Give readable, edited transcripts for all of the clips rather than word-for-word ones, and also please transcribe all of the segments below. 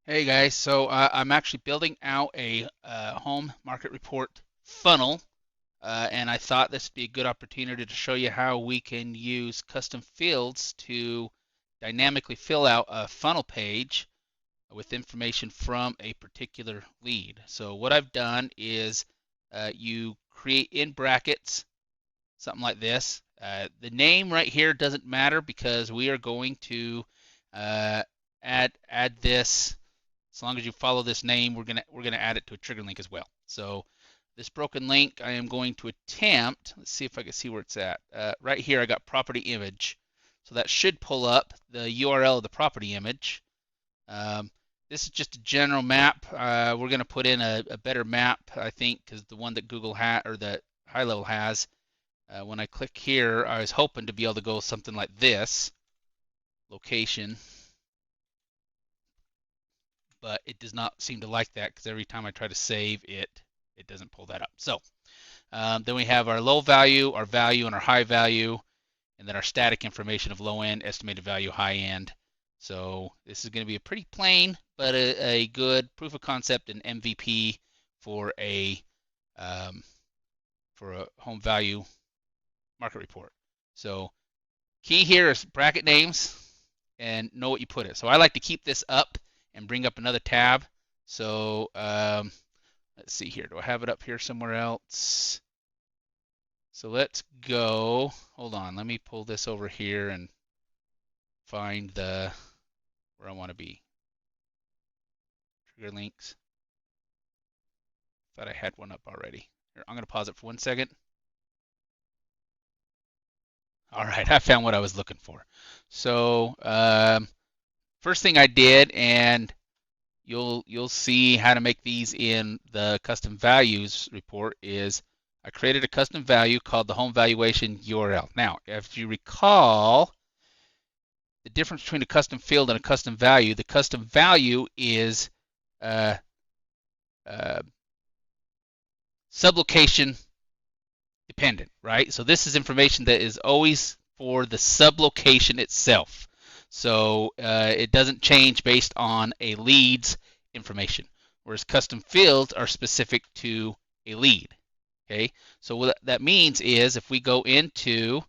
Hey guys, so I'm actually building out a home market report funnel, and I thought this would be a good opportunity to show you how we can use custom fields to dynamically fill out a funnel page with information from a particular lead. So what I've done is you create in brackets something like this. The name right here doesn't matter because we are going to uh, add this. As long as you follow this name, we're gonna add it to a trigger link as well. So this broken link, I am going to attempt. Let's see if I can see where it's at. Right here, I got property image, so that should pull up the URL of the property image. Um, this is just a general map. We're gonna put in a better map, I think, because the one that Google had or that GoHighLevel has. When I click here, I was hoping to be able to go something like this, location, but it does not seem to like that because every time I try to save it, it doesn't pull that up. So then we have our low value, our value, and our high value, and then our static information of low end, estimated value, high end. So this is going to be a pretty plain, but a good proof of concept and MVP for um, a home value market report. So key here is bracket names and know what you put it. So I like to keep this up and bring up another tab. So let's see here. Do I have it up here somewhere else? So let's go. Hold on. Let me pull this over here and find the where I want to be. Trigger links. Thought I had one up already. Here, I'm going to pause it for 1 second. All right, I found what I was looking for. So first thing I did, and you'll see how to make these in the custom values report, is I created a custom value called the home valuation URL. Now, if you recall, the difference between a custom field and a custom value, the custom value is uh, uh, sublocation dependent, right? So this is information that is always for the sublocation itself. So it doesn't change based on a lead's information, whereas custom fields are specific to a lead. Okay, so what that means is if we go into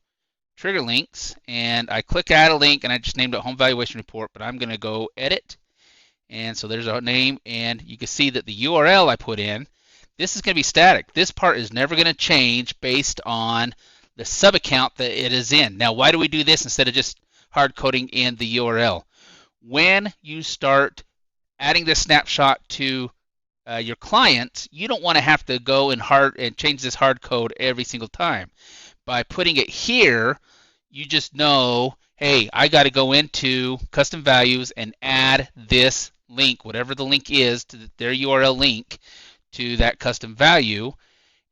trigger links and I click add a link, and I just named it home valuation report, but I'm going to go edit, and so there's our name, and you can see that the URL I put in, this is going to be static. This part is never going to change based on the sub account that it is in. Now, why do we do this instead of just hard coding in the URL? When you start adding this snapshot to your client, you don't want to have to go and change this hard code every single time. By putting it here, you just know, hey, I got to go into custom values and add this link, whatever the link is, to their URL link to that custom value,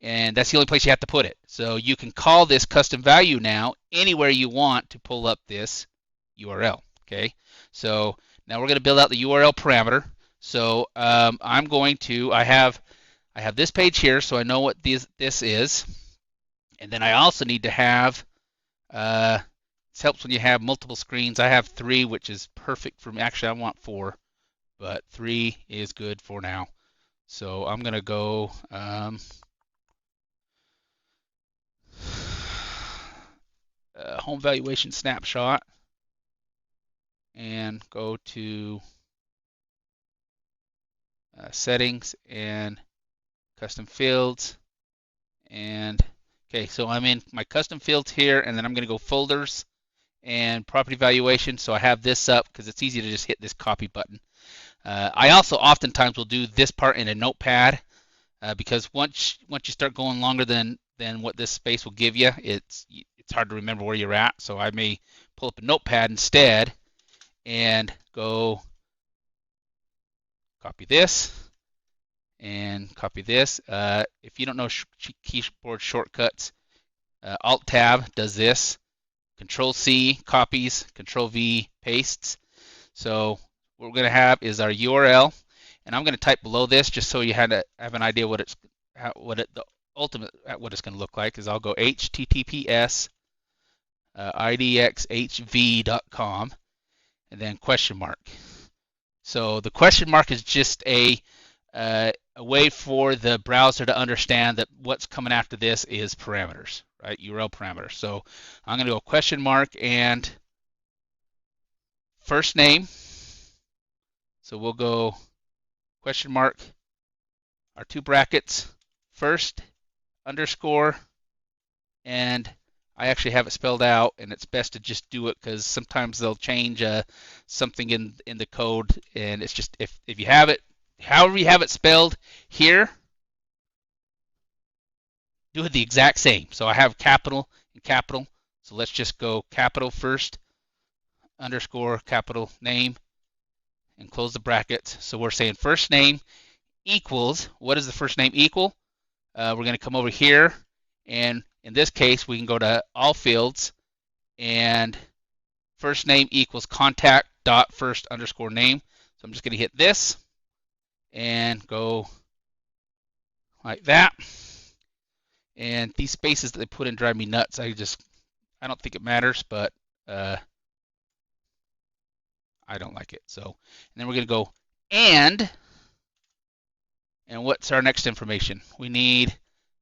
and that's the only place you have to put it. So you can call this custom value now anywhere you want to pull up this URL. Okay, so now we're going to build out the URL parameter. So I'm going to, I have this page here, so I know what this is, and then I also need to have, this helps when you have multiple screens. I have 3, which is perfect for me. Actually, I want 4, but 3 is good for now. So I'm going to go home valuation snapshot and go to settings and custom fields. And okay, so I'm in my custom fields here, and then I'm going to go folders and property valuation. So I have this up because it's easy to just hit this copy button. I also oftentimes will do this part in a notepad because once you start going longer than what this space will give you, it's hard to remember where you're at. So I may pull up a notepad instead and go copy this and copy this. If you don't know keyboard shortcuts, Alt Tab does this. Control C copies, Control V pastes. So what we're going to have is our URL, and I'm going to type below this just so you have an idea what it's what it's going to look like. Is I'll go https idxhv.com and then question mark. So the question mark is just a way for the browser to understand that what's coming after this is parameters, right? URL parameters. So I'm going to go question mark and first name. So we'll go question mark, our two brackets, first underscore, and I actually have it spelled out, and it's best to just do it because sometimes they'll change something in the code, and it's just if you have it, however you have it spelled here, do it the exact same. So I have capital and capital, so let's just go capital first, underscore, capital name, and close the brackets. So we're saying first name equals, what does the first name equal? We're going to come over here, and in this case, we can go to all fields, and first name equals contact dot first underscore name. So I'm just going to hit this and go like that. And these spaces that they put in drive me nuts. I don't think it matters, but I don't like it. So, and then we're going to go and what's our next information? We need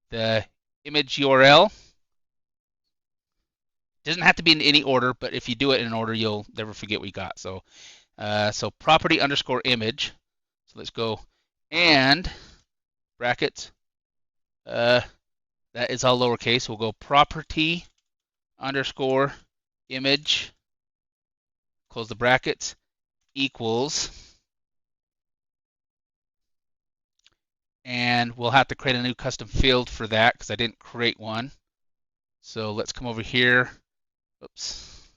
the image URL. It doesn't have to be in any order, but if you do it in order, you'll never forget what you got. So, so property underscore image. So let's go and brackets. That is all lowercase. We'll go property underscore image, close the brackets, equals, and we'll have to create a new custom field for that because I didn't create one. So let's come over here. Oops.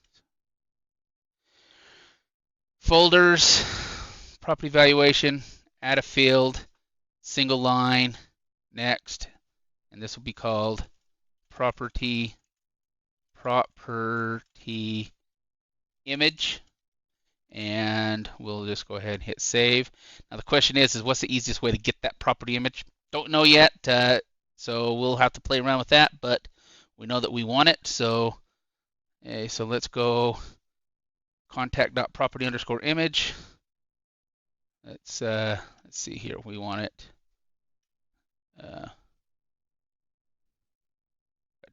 Folders, property valuation, add a field, single line, next, and this will be called property image, and we'll just go ahead and hit save. Now the question is what's the easiest way to get that property image? Don't know yet, so we'll have to play around with that, but we know that we want it. So, so let's go contact.property underscore image. Let's see here. We want it. Got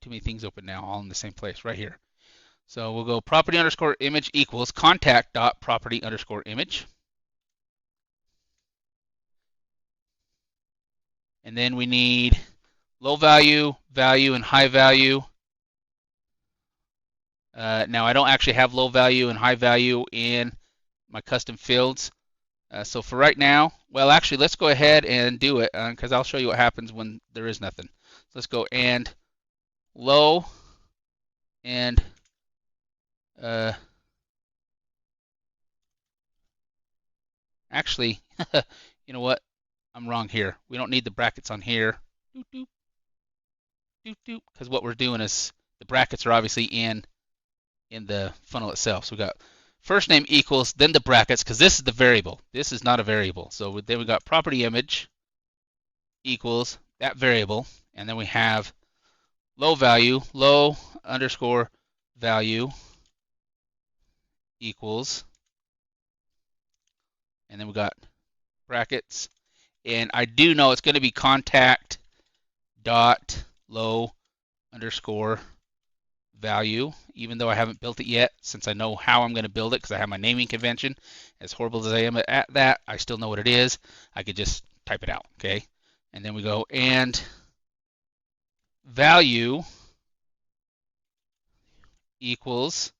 too many things open now, all in the same place, right here. So we'll go property underscore image equals contact dot property underscore image. And then we need low value, value, and high value. Now I don't actually have low value and high value in my custom fields. So for right now, well actually let's go ahead and do it because I'll show you what happens when there is nothing. So let's go and low and actually, you know what? I'm wrong here. We don't need the brackets on here. Because what we're doing is the brackets are obviously in the funnel itself. So we got first name equals, then the brackets, because this is the variable. This is not a variable. So then we got property image equals that variable, and then we have low value, low underscore value equals, and then we got brackets, and I do know it's going to be contact dot low underscore value, even though I haven't built it yet, since I know how I'm going to build it because I have my naming convention. As horrible as I am at that, I still know what it is. I could just type it out, okay? And then we go and value equals,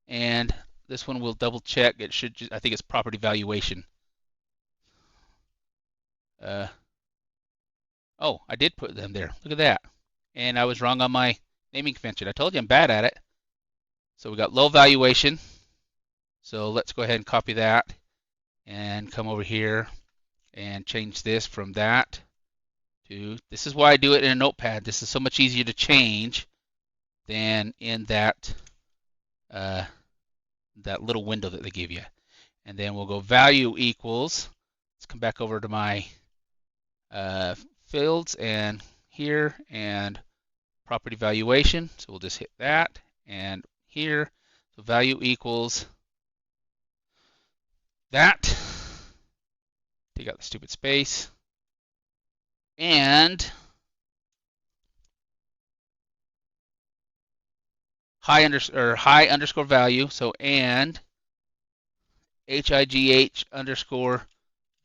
and this one we'll double check. It should just, I think it's property valuation. Oh, I did put them there. Look at that. And I was wrong on my naming convention. I told you I'm bad at it. So we got low valuation. So let's go ahead and copy that and come over here and change this from that to, this is why I do it in a notepad. This is so much easier to change than in that that little window that they give you. And then we'll go value equals, let's come back over to my fields and here and property valuation. So we'll just hit that and here. So value equals that. stupid space. And high underscore value. So and HIGH underscore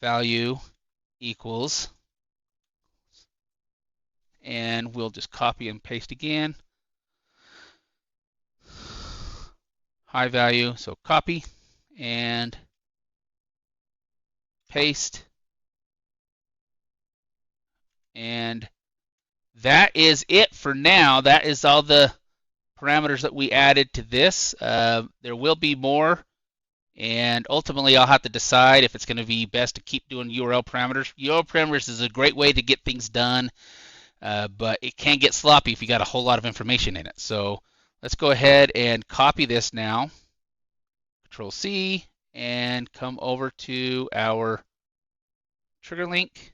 value equals, and we'll just copy and paste again. High value, so copy and paste. And that is it for now. That is all the parameters that we added to this. There will be more, and ultimately I'll have to decide if it's going to be best to keep doing URL parameters. URL parameters is a great way to get things done, but it can get sloppy if you got a whole lot of information in it. So let's go ahead and copy this now. Control C and come over to our trigger link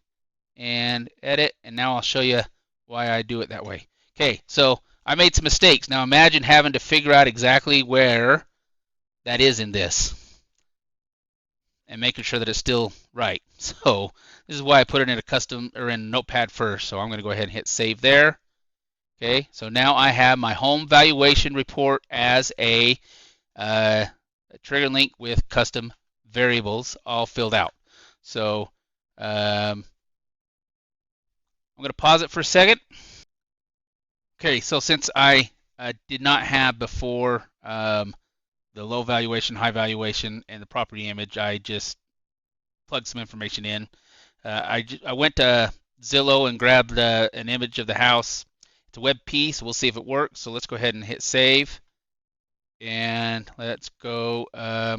and edit, and now I'll show you why I do it that way. Okay, so I made some mistakes. Now imagine having to figure out exactly where that is in this and making sure that it's still right. So this is why I put it in a custom or in Notepad first. So I'm going to go ahead and hit save there. Okay, so now I have my home valuation report as a trigger link with custom variables all filled out. So I'm going to pause it for a second. Okay, so since I did not have before the low valuation, high valuation, and the property image, I just plugged some information in. I went to Zillow and grabbed an image of the house. It's a WebP, so we'll see if it works. So let's go ahead and hit save. And let's go. I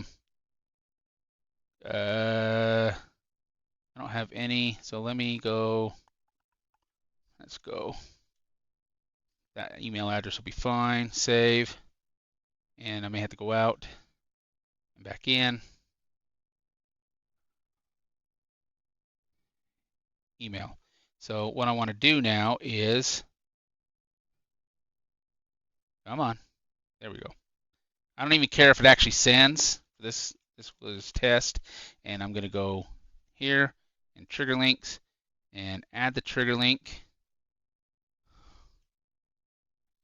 don't have any, so let me go. Let's go. That email address will be fine. Save. And I may have to go out and back in. Email. So what I want to do now is, come on, there we go. I don't even care if it actually sends. This was test, and I'm going to go here and trigger links and add the trigger link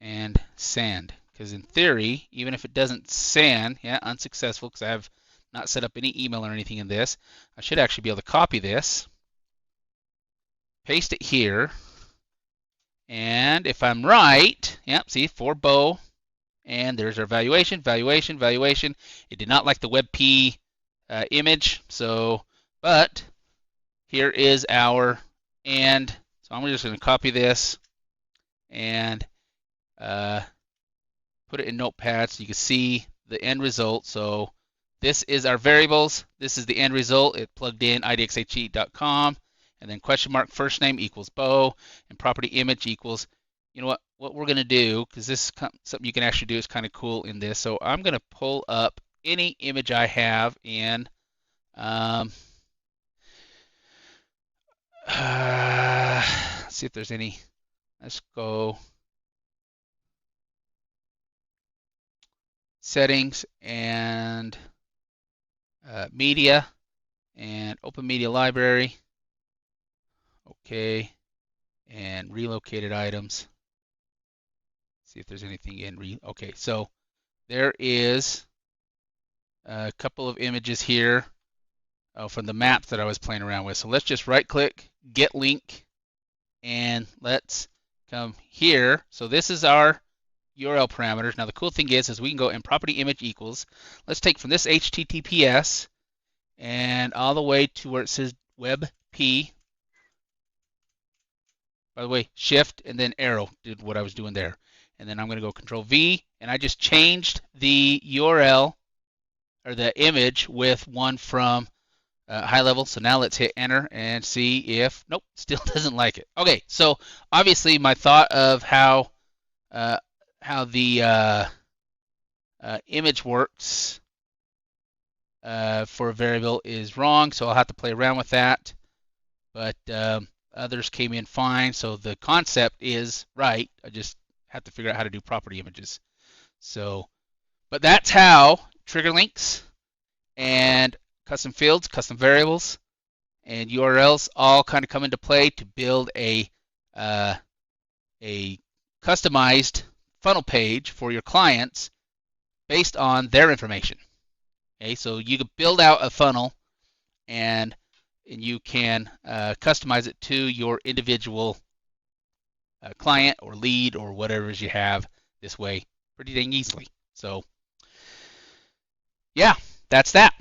and send. Because in theory, even if it doesn't send, yeah, unsuccessful because I have not set up any email or anything in this, I should actually be able to copy this, paste it here, and if I'm right, yep, see, for Bo, and there's our valuation, valuation, valuation. It did not like the WebP image, so, but here is our, and so I'm just going to copy this and put it in Notepad so you can see the end result. So this is our variables. This is the end result. It plugged in idxhe.com, and then question mark first name equals Bo, and property image equals, you know what we're going to do, because this is something you can actually do is kind of cool in this. So I'm going to pull up any image I have in let's see if there's any. Let's go settings and media and open media library. Okay, and relocated items. See if there's anything in okay, so there is a couple of images here from the maps that I was playing around with. So let's just right click, get link, and let's come here. So this is our URL parameters. Now the cool thing is we can go in property image equals. Let's take from this HTTPS and all the way to where it says WebP. By the way, shift and then arrow did what I was doing there. And then I'm going to go Control V, and I just changed the URL or the image with one from GoHighLevel. So now let's hit enter and see if, nope, still doesn't like it. Okay, so obviously my thought of how the image works for a variable is wrong, so I'll have to play around with that. But others came in fine, so the concept is right. I just have to figure out how to do property images. So, but that's how trigger links and custom fields, custom variables, and URLs all kind of come into play to build a customized funnel page for your clients based on their information. Okay, so you can build out a funnel and you can customize it to your individual client or lead or whatever you have this way pretty dang easily. So yeah, that's that.